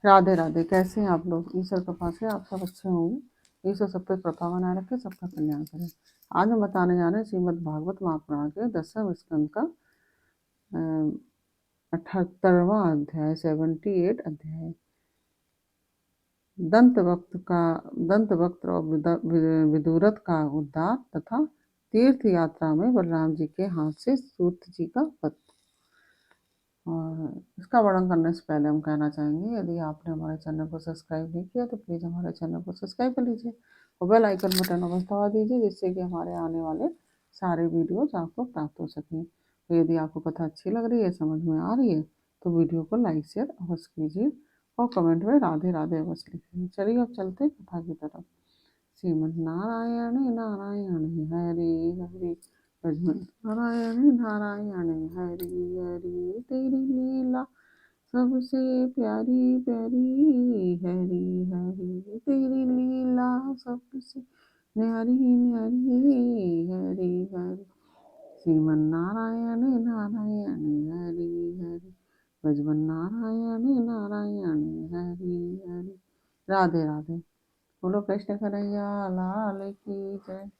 राधे राधे। कैसे हैं आप लोग? ईश्वर कृपा से आप सब अच्छे होंगे। ईश्वर सब पे कृपा बनाए रखे, सबका कल्याण करे। आज हम बताने जा रहे हैं श्रीमद् भागवत महापुराण के 10वें स्कंद का 78वां अध्याय, 78 अध्याय। दंत वक्त और विदुरथ का उद्धार तथा तीर्थ यात्रा में बलराम जी के हाथ से सूत जी का वध। और इसका वर्णन करने से पहले हम कहना चाहेंगे, यदि आपने हमारे चैनल को सब्सक्राइब नहीं किया तो प्लीज़ हमारे चैनल को सब्सक्राइब कर लीजिए और बेल आइकन बटन अवश्य दबा दीजिए, जिससे कि हमारे आने वाले सारे वीडियोज आपको प्राप्त हो सकें। तो यदि आपको कथा अच्छी लग रही है, समझ में आ रही है, तो वीडियो को लाइक शेयर अवश्य कीजिए और कमेंट में राधे राधे अवश्य लिखिए। चलिए अब चलते कथा की तरफ। श्रीमद् नारायण नारायण हरि हरि, नारायण नारायण हरि हरि, तेरी लीला सबसे प्यारी प्यारी, हरि हरि तेरी लीला सबसे न्यारी न्यारी, हरि हरि। श्रीमन् नारायण नारायण हरि हरि, भजमन नारायण नारायण हरि हरि। राधे राधे। बोलो कृष्ण कन्हैया लाल की जय।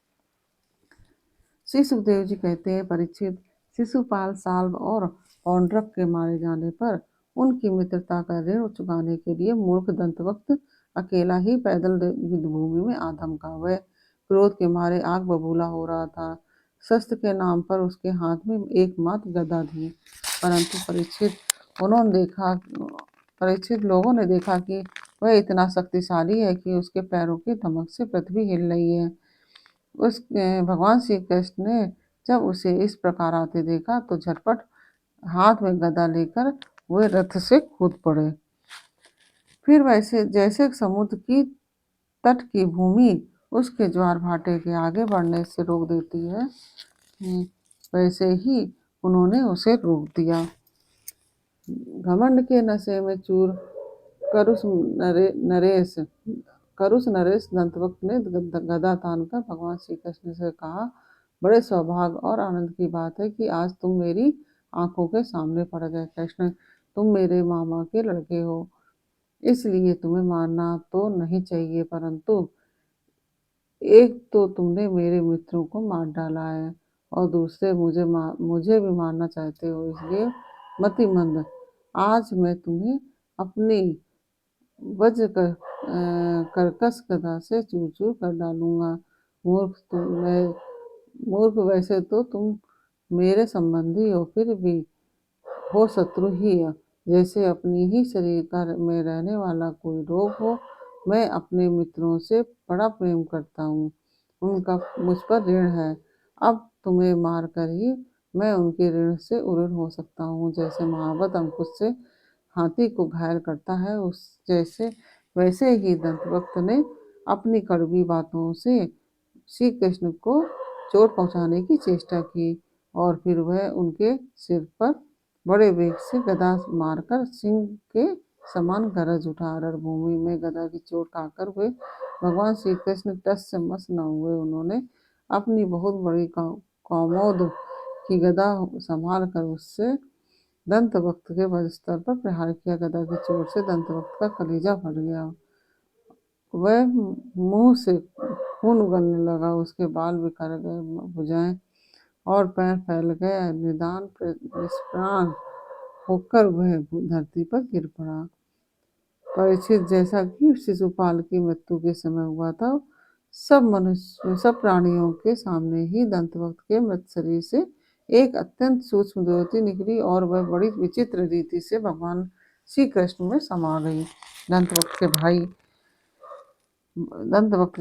श्री सुखदेव जी कहते हैं, परीक्षित, शिशुपाल, साल्व और पौंड्रक के मारे जाने पर उनकी मित्रता का ऋण चुकाने के लिए मूर्ख दंतवक्त अकेला ही पैदल युद्धभूमि में आ धमका। वह क्रोध के मारे आग बबूला हो रहा था। शस्त्र के नाम पर उसके हाथ में एकमात्र गदा थी, परंतु परीक्षित लोगों ने देखा कि वह इतना शक्तिशाली है कि उसके पैरों की धमक से पृथ्वी हिल रही है। भगवान श्री कृष्ण ने जब उसे इस प्रकार आते देखा तो झटपट हाथ में गदा लेकर वे रथ से कूद पड़े। फिर वैसे जैसे समुद्र की तट की भूमि उसके ज्वार भाटे के आगे बढ़ने से रोक देती है, वैसे ही उन्होंने उसे रोक दिया। घमंड के नशे में चूर करुष नरेश दंतवक्त ने गदा तानकर भगवान श्री कृष्ण से कहा, बड़े सौभाग्य और आनंद की बात है कि आज तुम मेरी आंखों के सामने पड़ गए। कृष्ण, तुम मेरे मामा के लड़के हो, इसलिए तुम्हें मारना तो नहीं चाहिए, परंतु एक तो तुमने मेरे मित्रों को मार डाला है और दूसरे मुझे भी मारना चाहते हो, इसलिए मतिमंद, आज मैं तुम्हें अपनी वज्र कर्कश गदा से चूर चूर कर डालूंगा। मूर्ख, वैसे तो तुम मेरे संबंधी हो, फिर भी हो शत्रु ही। जैसे अपनी ही शरीर में रहने वाला कोई रोग हो। मैं अपने मित्रों से बड़ा प्रेम करता हूँ, उनका मुझ पर ऋण है। अब तुम्हें मार कर ही मैं उनके ऋण से उऋण हो सकता हूँ। जैसे महावत अंकुश से हाथी को घायल करता है, वैसे ही दंतवक्त ने अपनी कड़वी बातों से श्री कृष्ण को चोट पहुंचाने की चेष्टा की और फिर वह उनके सिर पर बड़े वेग से गदा मारकर सिंह के समान गरज उठा। रणभूमि में गदा की चोट खाकर वे भगवान श्री कृष्ण टस से मस न हुए। उन्होंने अपनी बहुत बड़ी कौमोद की गदा संभाल कर उससे दंतवक्त के वक्षस्थल पर प्रहार किया। गदा की चोट से दंतवक्त का कलेजा फट गया, वह मुंह से खून उगलने लगा, उसके बाल बिखर गए, भुजाएं और पैर फैल गए। निष्प्राण होकर वह धरती पर गिर पड़ा। परीक्षित, जैसा कि शिशुपाल की मृत्यु के समय हुआ था, सब प्राणियों के सामने ही दंतवक्त के मृत शरीर से एक अत्यंत सूक्ष्म ज्योति निकली और वह बड़ी विचित्र रीति से भगवान श्री कृष्ण में समा गई। दंतवक्त के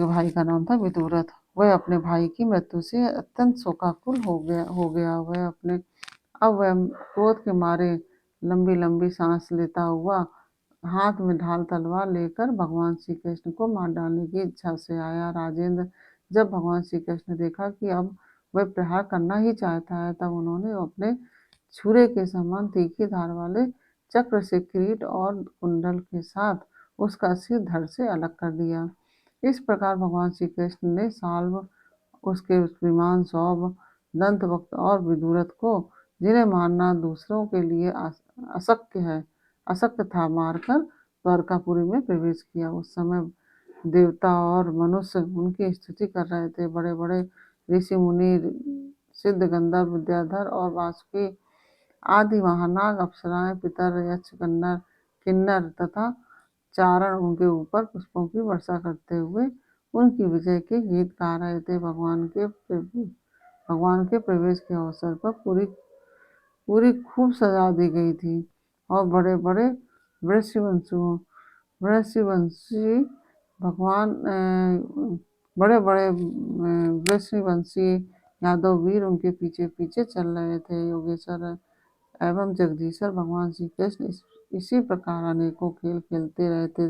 भाई का नाम था विदुरथ। वह अपने भाई की मृत्यु से अत्यंत शोकाकुल हो गया। अब वह क्रोध के मारे लंबी लंबी सांस लेता हुआ हाथ में ढाल तलवार लेकर भगवान श्री कृष्ण को मार डालने की इच्छा से आया। राजेंद्र, जब भगवान श्री कृष्ण ने देखा कि अब वह प्रहार करना ही चाहता है, तब उन्होंने अपने छुरे के समान तीखी धार वाले चक्र से किरीट और कुंडल के साथ उसका सिर धड़ से अलग कर दिया। इस प्रकार भगवान श्री कृष्ण ने साल्व, उसके श्रीमान सौभ, दंतवक्त और विदुरथ को, जिन्हें मारना दूसरों के लिए अशक्य था, मारकर द्वारकापुरी में प्रवेश किया। उस समय देवता और मनुष्य उनकी स्तुति कर रहे थे। बड़े बड़े ऋषि मुनि, सिद्ध, गंधर्व, विद्याधर और वासुकी आदि महानाग, अप्सराएं, पितर, यक्ष, गन्नर, किन्नर तथा चारण उनके ऊपर पुष्पों की वर्षा करते हुए उनकी विजय के गीत गा रहे थे। भगवान के प्रवेश के अवसर पर पूरी पूरी खूब सजा दी गई थी और बड़े बड़े वृषवंशी भगवान बड़े बड़े वृषवंशी यादव वीर उनके पीछे पीछे चल रहे थे। योगेश्वर एवं जगदीश्वर भगवान श्री कृष्ण इसी प्रकार अनेकों खेल खेलते रहते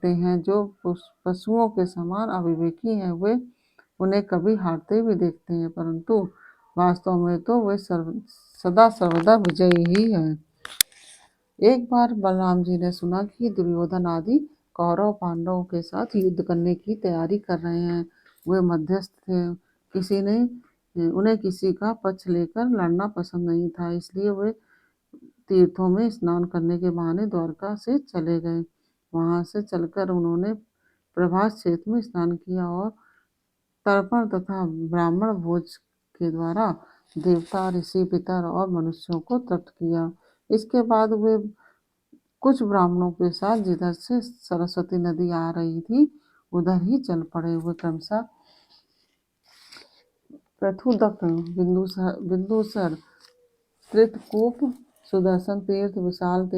हैं। जो पशुओं के समान अविवेकी हैं, वे उन्हें कभी हारते भी देखते हैं, परंतु वास्तव में तो वे सदा सर्वदा विजयी ही हैं। एक बार बलराम जी ने सुना कि दुर्योधन आदि कौरव पांडवों के साथ युद्ध करने की तैयारी कर रहे हैं। वे मध्यस्थ थे, उन्हें किसी का पक्ष लेकर लड़ना पसंद नहीं था, इसलिए वे तीर्थों में स्नान करने के बहाने द्वारका से चले गए। वहां से चलकर उन्होंने प्रभास क्षेत्र में स्नान किया और तर्पण तथा ब्राह्मण भोज के द्वारा देवता, ऋषि, पितर और मनुष्यों को तृप्त किया। इसके बाद वे कुछ ब्राह्मणों के साथ जिधर से सरस्वती नदी आ रही थी उधर ही चल पड़े। वे क्रमशः पृथुदक, बिंदुसर, त्रितकूप, सुदर्शन तीर्थ, विशाल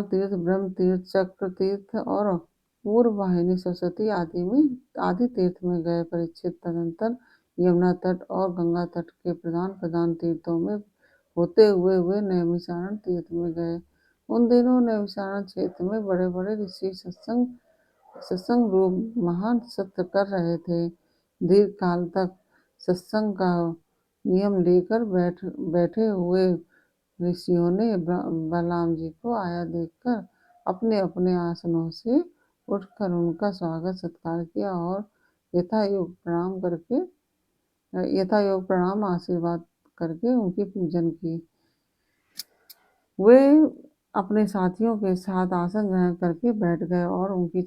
तीर्थ, ब्रह्म तीर्थ, चक्र तीर्थ और पूर्व वाहिनी सरस्वती आदि तीर्थ में गए। परीक्षित तदनंतर यमुना तट और गंगा तट के प्रधान प्रधान तीर्थों में होते हुए वे नैमिषारण्य तीर्थ में गए। उन दिनों नैमिषारण्य क्षेत्र में बड़े बड़े ऋषि सत्संग रूप महान सत्र कर रहे थे। दीर्घ काल तक सत्संग का नियम लेकर बैठे हुए ऋषियों ने बलराम जी को आया देखकर अपने अपने आसनों से उठकर उनका स्वागत सत्कार किया और यथायोग प्रणाम आशीर्वाद करके उनकी पूजन की। वे अपने साथियों के साथ आसन ग्रहण करके बैठ गए और उनकी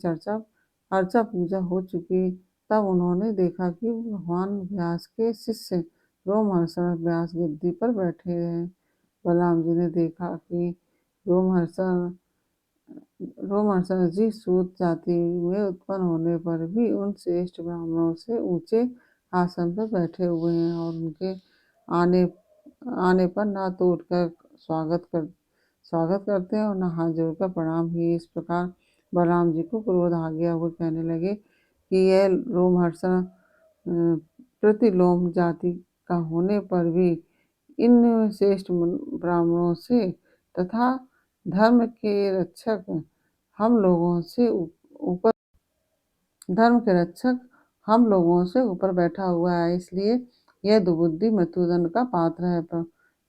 अर्चा पूजा हो चुकी। तब उन्होंने देखा कि भगवान व्यास के शिष्य रोमहर्षण व्यास गद्दी पर बैठे हैं। बलराम जी ने देखा कि रोमहर्षण जी सूत जाति में उत्पन्न होने पर भी उन श्रेष्ठ ब्राह्मणों से ऊंचे आसन पर बैठे हुए हैं और उनके आने पर ना तो उठकर स्वागत करते हैं और न हाथ जोड़कर प्रणाम ही। इस प्रकार बलराम जी को क्रोध आ गया। वो कहने लगे कि यह रोमहर्षण प्रतिलोम जाति का होने पर भी इन श्रेष्ठ ब्राह्मणों से तथा धर्म के रक्षक हम लोगों से ऊपर बैठा हुआ है, इसलिए यह दुर्बुद्धि मृत्युदंड का पात्र है।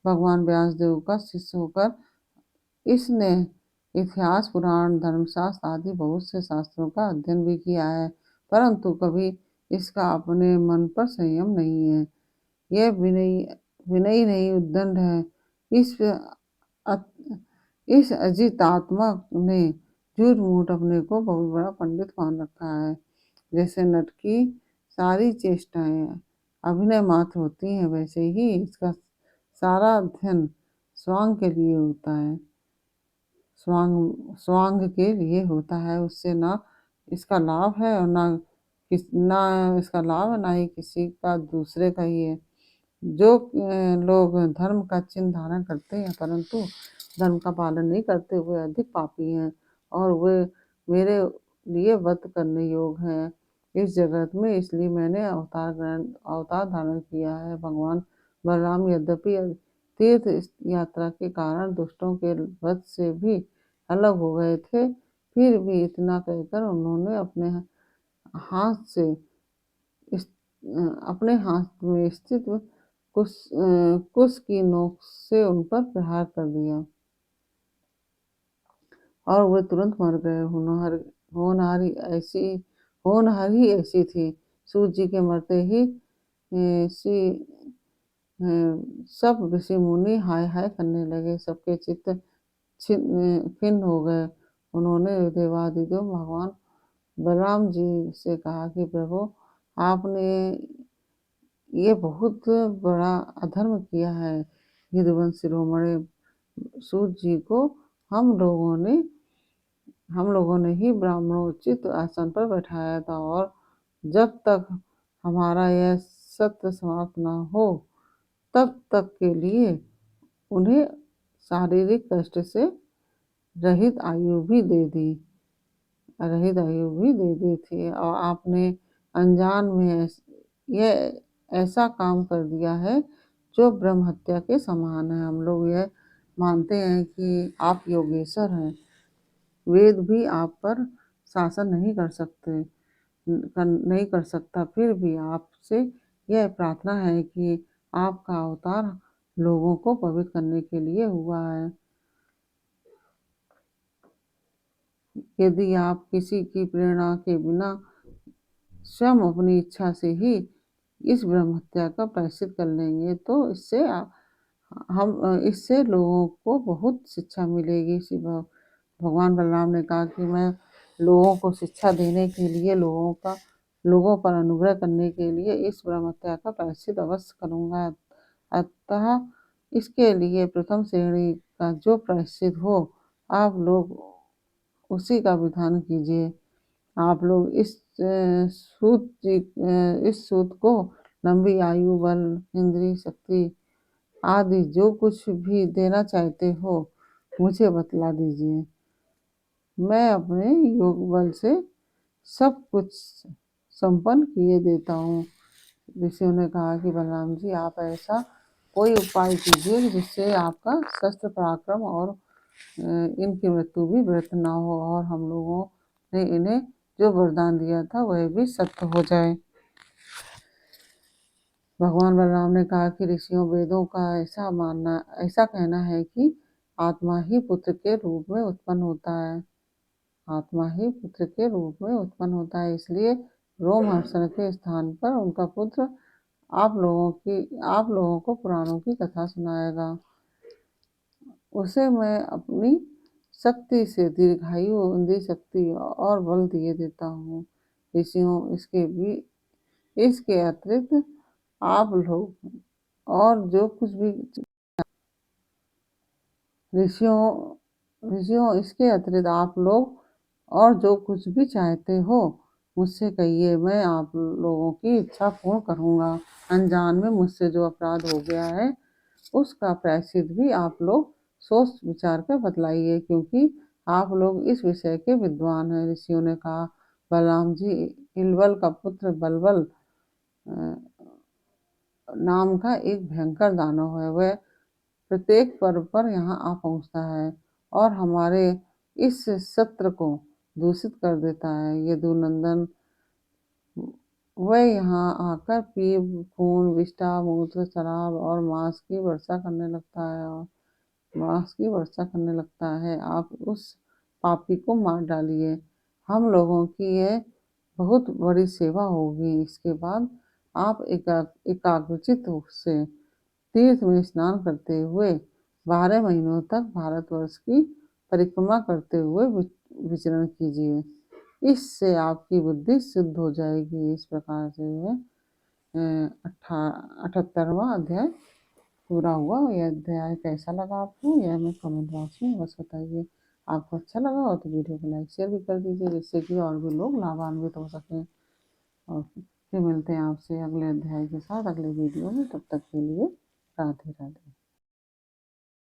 भगवान व्यासदेव का शिष्य होकर इसने इतिहास, पुराण, धर्मशास्त्र आदि बहुत से शास्त्रों का अध्ययन भी किया है, परंतु कभी इसका अपने मन पर संयम नहीं है। यह विनयी नहीं, उद्दंड है। इस अजितात्मा ने झूठ मूठ अपने को बहुत बड़ा पंडित मान रखा है। जैसे नट की सारी चेष्टाएं अभिनय मात्र होती हैं, वैसे ही इसका सारा अध्ययन स्वांग के लिए होता है। उससे ना इसका लाभ है और ना ही किसी का दूसरे का ही है। जो लोग धर्म का चिन्ह धारण करते हैं परंतु धर्म का पालन नहीं करते, वे अधिक पापी हैं और वे मेरे लिए व्रत करने योग्य हैं इस जगत में, इसलिए मैंने अवतार धारण किया है। भगवान बलराम यद्यपि तीर्थ यात्रा के कारण दुष्टों के वध से भी अलग हो गए थे, फिर भी इतना कहकर उन्होंने अपने हाथ में स्थित कुश की नोक से उन पर प्रहार कर दिया और वे तुरंत मर गए। होनहारी ऐसी थी। सूत जी के मरते ही सब ऋषि मुनि हाय हाय करने लगे। सबके चित्त खिन्न हो गए। उन्होंने देवादिदेव भगवान बलराम जी से कहा कि प्रभु, आपने ये बहुत बड़ा अधर्म किया है। यदुवंश शिरोमणि सूत जी को हम लोगों ने ही ब्राह्मणोचित आसन पर बैठाया था, और जब तक हमारा यह सत्य समाप्त न हो तब तक के लिए उन्हें शारीरिक कष्ट से रहित आयु भी दे दी थी, और आपने अनजान में यह ऐसा काम कर दिया है जो ब्रह्म हत्या के समान है। हम लोग यह मानते हैं कि आप योगेश्वर हैं, वेद भी आप पर शासन नहीं कर सकता, फिर भी आपसे यह प्रार्थना है कि आपका अवतार लोगों को पवित्र करने के लिए हुआ है। यदि आप किसी की प्रेरणा के बिना स्वयं अपनी इच्छा से ही इस ब्रह्म हत्या का प्रायश्चित कर लेंगे तो इससे लोगों को बहुत शिक्षा मिलेगी। भगवान बलराम ने कहा कि मैं लोगों को शिक्षा देने के लिए, लोगों पर अनुग्रह करने के लिए इस ब्रह्म हत्या का प्रायश्चित अवश्य करूँगा। अतः इसके लिए प्रथम श्रेणी का जो प्रायश्चित हो, आप लोग उसी का विधान कीजिए। आप लोग इस सूत को लंबी आयु, बल, इंद्रिय शक्ति आदि जो कुछ भी देना चाहते हो मुझे बतला दीजिए। मैं अपने योग बल से सब कुछ संपन्न किए देता हूँ। ऋषियों ने कहा कि बलराम जी, आप ऐसा कोई उपाय कीजिए जिससे आपका शस्त्र पराक्रम और इनकी मृत्यु भी व्यर्थ ना हो, और हम लोगों ने इन्हें जो वरदान दिया था वह भी सत्य हो जाए। भगवान बलराम ने कहा कि ऋषियों, वेदों का ऐसा कहना है कि आत्मा ही पुत्र के रूप में उत्पन्न होता है। आत्मा ही पुत्र के रूप में उत्पन्न होता है, इसलिए रोमहर्षण के स्थान पर उनका पुत्र आप लोगों को पुराणों की कथा सुनाएगा। उसे मैं अपनी शक्ति से दीर्घायु, इंद्रिय शक्ति और बल दिए देता हूँ। ऋषियों, इसके अतिरिक्त आप लोग और जो कुछ भी ऋषियों इसके अतिरिक्त आप लोग और जो कुछ भी चाहते हो मुझसे कहिए, मैं आप लोगों की इच्छा पूर्ण करूँगा। अनजान में मुझसे जो अपराध हो गया है उसका प्रायश्चित भी आप लोग सोच विचार कर बतलाइए, क्योंकि आप लोग इस विषय के विद्वान हैं। ऋषियों ने कहा, बलराम जी, इलबल का पुत्र बलबल नाम का एक भयंकर दानव है। वह प्रत्येक पर्व पर यहाँ आ पहुँचता है और हमारे इस सत्र को दूषित कर देता है। यदुनंदन, वह यहाँ आकर पीप, खून, विष्ठा, मूत्र, शराब और मांस की वर्षा करने लगता है। आप उस पापी को मार डालिए, हम लोगों की यह बहुत बड़ी सेवा होगी। इसके बाद आप एकाग्रचित से तीर्थ में स्नान करते हुए 12 महीनों तक भारतवर्ष की परिक्रमा करते हुए विचरण कीजिए। इससे आपकी बुद्धि शुद्ध हो जाएगी। इस प्रकार से यह 78वां अध्याय पूरा हुआ। यह अध्याय कैसा लगा आपको, यह हमें कमेंट बॉक्स में बस बताइए। आपको अच्छा लगा हो तो वीडियो को लाइक शेयर भी कर दीजिए, जिससे कि और भी लोग लाभान्वित हो सकें। और फिर मिलते हैं आपसे अगले अध्याय के साथ अगले वीडियो में। तब तक के लिए राधे राधे।